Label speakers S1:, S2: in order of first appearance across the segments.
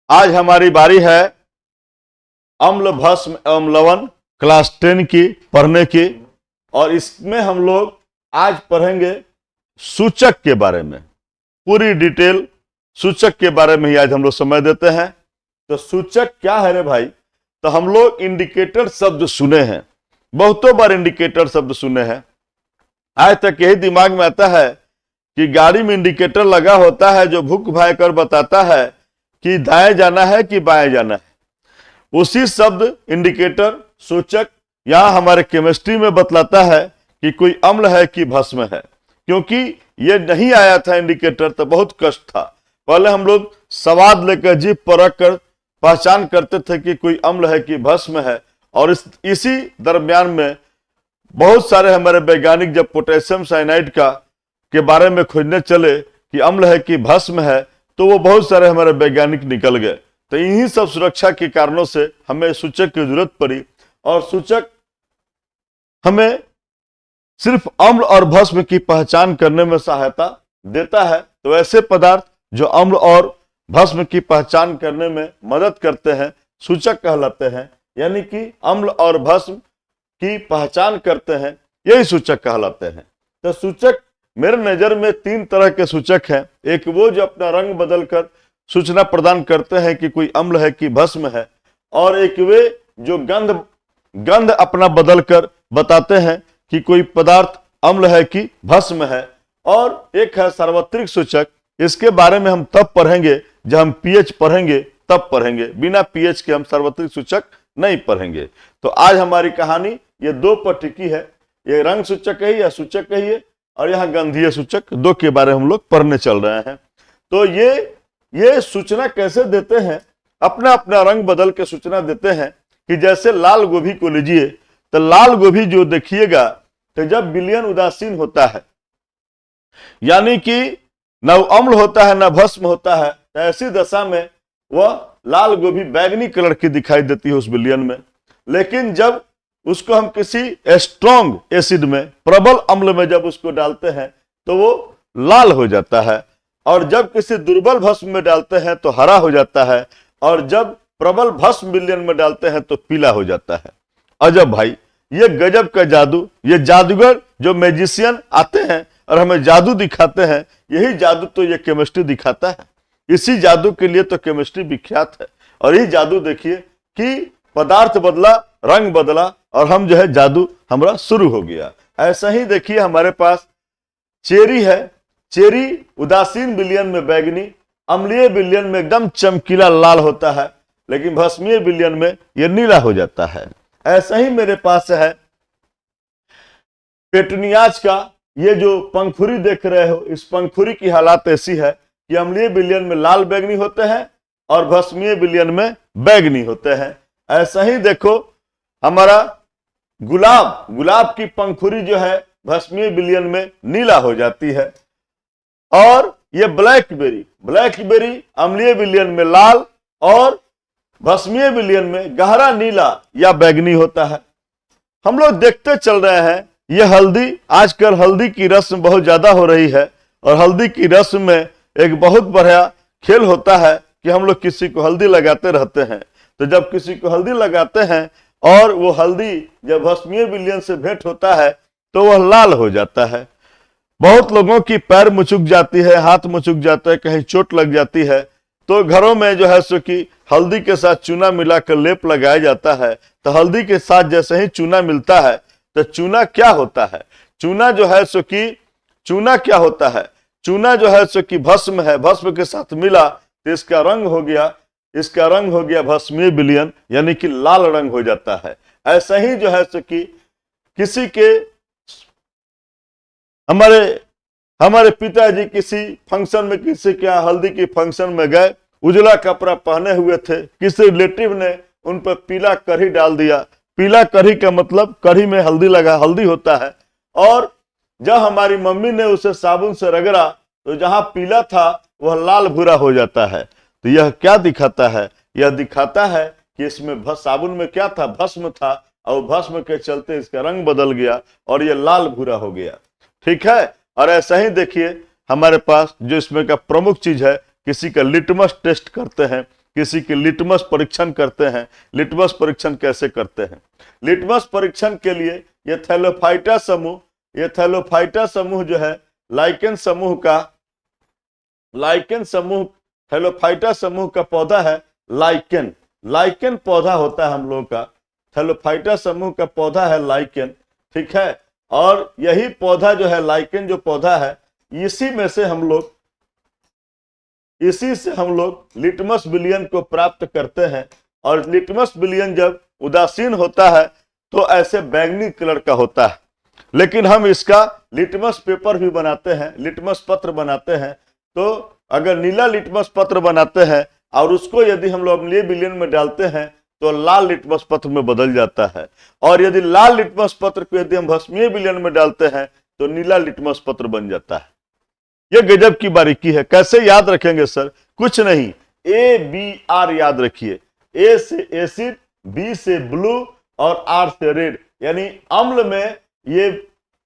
S1: आज हमारी बारी है अम्ल भस्म एवं लवण क्लास 10 की पढ़ने की। और इसमें हम लोग आज पढ़ेंगे सूचक के बारे में, पूरी डिटेल सूचक के बारे में ही आज हम लोग समझ देते हैं। तो सूचक क्या है रे भाई? तो हम लोग इंडिकेटर शब्द सुने हैं, बहुतों बार इंडिकेटर शब्द सुने हैं। आज तक यही दिमाग में आता है कि गाड़ी में इंडिकेटर लगा होता है जो भूख भाई कर बताता है कि दाएं जाना है कि बाएं जाना है। उसी शब्द इंडिकेटर सूचक यहां हमारे केमिस्ट्री में बतलाता है कि कोई अम्ल है कि भस्म है। क्योंकि ये नहीं आया था इंडिकेटर तो बहुत कष्ट था। पहले हम लोग स्वाद लेकर जीभ पर रख कर पहचान करते थे कि कोई अम्ल है कि भस्म है। और इसी दरमियान में बहुत सारे हमारे वैज्ञानिक जब पोटेशियम साइनाइड के बारे में खोजने चले कि अम्ल है कि भस्म है, तो वो बहुत सारे हमारे वैज्ञानिक निकल गए। तो इन्हीं सब सुरक्षा के कारणों से हमें सूचक की जरूरत पड़ी। और सूचक हमें सिर्फ अम्ल और भस्म की पहचान करने में सहायता देता है। तो ऐसे पदार्थ जो अम्ल और भस्म की पहचान करने में मदद करते हैं सूचक कहलाते हैं। यानी कि अम्ल और भस्म की पहचान करते हैं, यही सूचक कहलाते हैं। तो सूचक मेरे नजर में 3 तरह के सूचक हैं। एक वो जो अपना रंग बदलकर सूचना प्रदान करते हैं कि कोई अम्ल है कि भस्म है, और एक वे जो गंध अपना बदलकर बताते हैं कि कोई पदार्थ अम्ल है कि भस्म है। और एक है सार्वत्रिक सूचक। इसके बारे में हम तब पढ़ेंगे जब हम पीएच पढ़ेंगे, तब पढ़ेंगे। बिना पीएच के हम सार्वत्रिक सूचक नहीं पढ़ेंगे। तो आज हमारी कहानी ये 2 पर टिकी है। ये रंग सूचक है या सूचक कहिए, और यहाँ गंधीय सूचक, 2 के बारे में हम लोग पढ़ने चल रहे हैं। तो ये सूचना कैसे देते हैं? अपना अपना रंग बदल के सूचना देते हैं। कि जैसे लाल गोभी को लीजिए, तो लाल गोभी जो देखिएगा, तो जब विलयन उदासीन होता है, यानी कि न अम्ल होता है न भस्म होता है, तो ऐसी दशा में वह लाल गोभी बैगनी कलर की दिखाई देती है उस विलयन में। लेकिन जब उसको हम किसी स्ट्रॉन्ग एसिड में, प्रबल अम्ल में जब उसको डालते हैं तो वो लाल हो जाता है। और जब किसी दुर्बल भस्म में डालते हैं तो हरा हो जाता है। और जब प्रबल भस्म विलयन में डालते हैं तो पीला हो जाता है। अजब भाई, ये गजब का जादू। ये जादूगर जो मैजिशियन आते हैं और हमें जादू दिखाते हैं, यही जादू तो ये केमिस्ट्री दिखाता है। इसी जादू के लिए तो केमिस्ट्री विख्यात है। और यही जादू देखिए कि पदार्थ बदला, रंग बदला, और हम जो है जादू हमारा शुरू हो गया। ऐसा ही देखिए हमारे पास चेरी है। चेरी उदासीन विलयन में बैगनी, अम्लीय विलयन में एकदम चमकीला लाल होता है, लेकिन भस्मीय विलयन में यह नीला हो जाता है। ऐसा ही मेरे पास है पेटुनियाज का। ये जो पंखुड़ी देख रहे हो, इस पंखुड़ी की हालात ऐसी है कि अम्लीय विलयन में लाल बैगनी होते हैं और भस्मीय विलयन में बैगनी होते हैं। ऐसा ही देखो हमारा गुलाब की पंखुड़ी जो है भस्मीय विलयन में नीला हो जाती है। और ये ब्लैकबेरी अम्लीय विलयन में लाल और भस्मीय विलयन में गहरा नीला या बैगनी होता है। हम लोग देखते चल रहे हैं ये हल्दी, आजकल हल्दी की रस्म बहुत ज्यादा हो रही है। और हल्दी की रस्म में एक बहुत बढ़िया खेल होता है कि हम लोग किसी को हल्दी लगाते रहते हैं। तो जब किसी को हल्दी लगाते हैं और वो हल्दी जब भस्मीय विलयन से भेंट होता है तो वह लाल हो जाता है। बहुत लोगों की पैर मुचुक जाती है, हाथ मुचुक जाता है, कहीं चोट लग जाती है। तो घरों में जो है सो कि हल्दी के साथ चूना मिलाकर लेप लगाया जाता है। तो हल्दी के साथ जैसे ही चूना मिलता है तो चूना क्या होता है? चूना जो है सो कि चूना क्या होता है? चूना जो है सो कि भस्म है, भस्म के साथ मिला तो इसका रंग हो गया भस्मीय विलयन, यानी कि लाल रंग हो जाता है। ऐसा ही जो है सो कि किसी के हमारे पिताजी किसी फंक्शन में, किसी के यहाँ हल्दी की फंक्शन में गए, उजला कपड़ा पहने हुए थे, किसी रिलेटिव ने उन पर पीला कढ़ी डाल दिया। पीला कढ़ी का मतलब कढ़ी में हल्दी होता है। और जब हमारी मम्मी ने उसे साबुन से रगड़ा तो जहां पीला था वह लाल भूरा हो जाता है। तो यह क्या दिखाता है? यह दिखाता है कि इसमें साबुन में क्या था? भस्म था, और भस्म के चलते इसका रंग बदल गया और यह लाल भूरा हो गया। ठीक है। और ऐसा ही देखिए हमारे पास जो इसमें का प्रमुख चीज है, किसी का लिटमस टेस्ट करते हैं, किसी के लिटमस परीक्षण करते हैं। लिटमस परीक्षण कैसे करते हैं? लिटमस परीक्षण के लिए ये थैलोफाइटा समूह जो है लाइकेन समूह थैलोफाइटा समूह का पौधा है लाइकेन पौधा होता है हम लोगों का। थैलोफाइटा समूह का पौधा है लाइकेन, ठीक है। और यही पौधा जो है लाइकेन जो पौधा है, इसी से हम लोग लिटमस विलयन को प्राप्त करते हैं। और लिटमस विलयन जब उदासीन होता है तो ऐसे बैंगनी कलर का होता है, लेकिन हम इसका लिटमस पेपर भी बनाते हैं, लिटमस पत्र बनाते हैं। तो अगर नीला लिटमस पत्र बनाते हैं और उसको यदि हम लोग अम्लीय विलयन में डालते हैं तो लाल लिटमस पत्र में बदल जाता है। और यदि लाल लिटमस पत्र को यदि हम भस्मीय विलयन में डालते हैं तो नीला लिटमस पत्र बन जाता है। यह गजब की बारीकी है। कैसे याद रखेंगे सर? कुछ नहीं, ABR याद रखिए। A से एसिड, B से ब्लू और R से रेड, यानी अम्ल में ये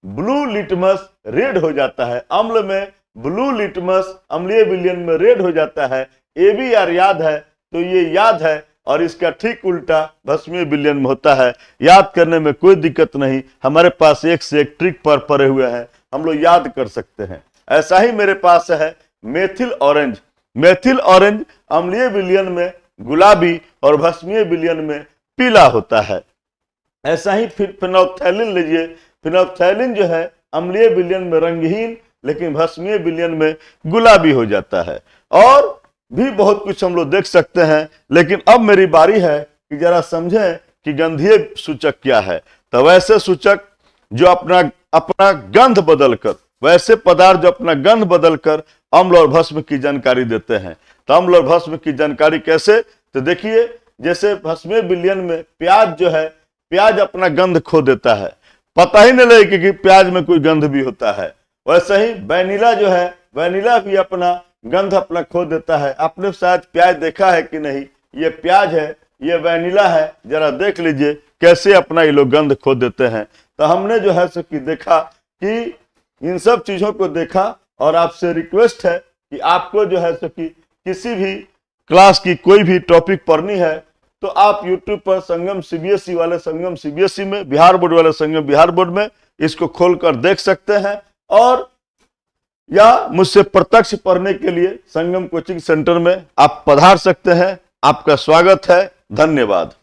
S1: ब्लू लिटमस रेड हो जाता है, अम्ल में ब्लू लिटमस अम्लीय विलयन में रेड हो जाता है। ABR याद है तो ये याद है, और इसका ठीक उल्टा भस्मीय विलयन में होता है। याद करने में कोई दिक्कत नहीं, हमारे पास एक से एक ट्रिक पर पड़े हुए हैं, हम लोग याद कर सकते हैं। ऐसा ही मेरे पास है मेथिल ऑरेंज अम्लीय विलयन में गुलाबी और भस्मीय विलयन में पीला होता है। ऐसा ही फिर फिनोक्थैलिन लीजिए, फिनोक्थैलिन जो है अम्लीय विलयन में रंगहीन लेकिन भस्मीय विलयन में गुलाबी हो जाता है। और भी बहुत कुछ हम लोग देख सकते हैं, लेकिन अब मेरी बारी है कि जरा समझें कि गंधीय सूचक क्या है। तो वैसे सूचक जो अपना गंध बदलकर, वैसे पदार्थ जो अपना गंध बदलकर अम्ल और भस्म की जानकारी देते हैं। तो अम्ल और भस्म की जानकारी कैसे? तो देखिए, जैसे भस्मीय विलयन में प्याज जो है, प्याज अपना गंध खो देता है, पता ही नहीं लगे कि प्याज में कोई गंध भी होता है। वैसे ही वैनिला जो है, वैनिला भी अपना गंध अपना खो देता है। आपने शायद प्याज देखा है कि नहीं? ये प्याज है, ये वैनिला है, जरा देख लीजिए कैसे अपना ये लोग गंध खो देते हैं। तो हमने जो है सो कि देखा कि इन सब चीजों को देखा, और आपसे रिक्वेस्ट है कि आपको जो है सो कि किसी भी क्लास की कोई भी टॉपिक पढ़नी है तो आप YouTube पर संगम CBSE वाले संगम CBSE में, बिहार बोर्ड वाले संगम बिहार बोर्ड में इसको खोलकर देख सकते हैं। और या मुझसे प्रत्यक्ष पढ़ने के लिए संगम कोचिंग सेंटर में आप पधार सकते हैं। आपका स्वागत है। धन्यवाद।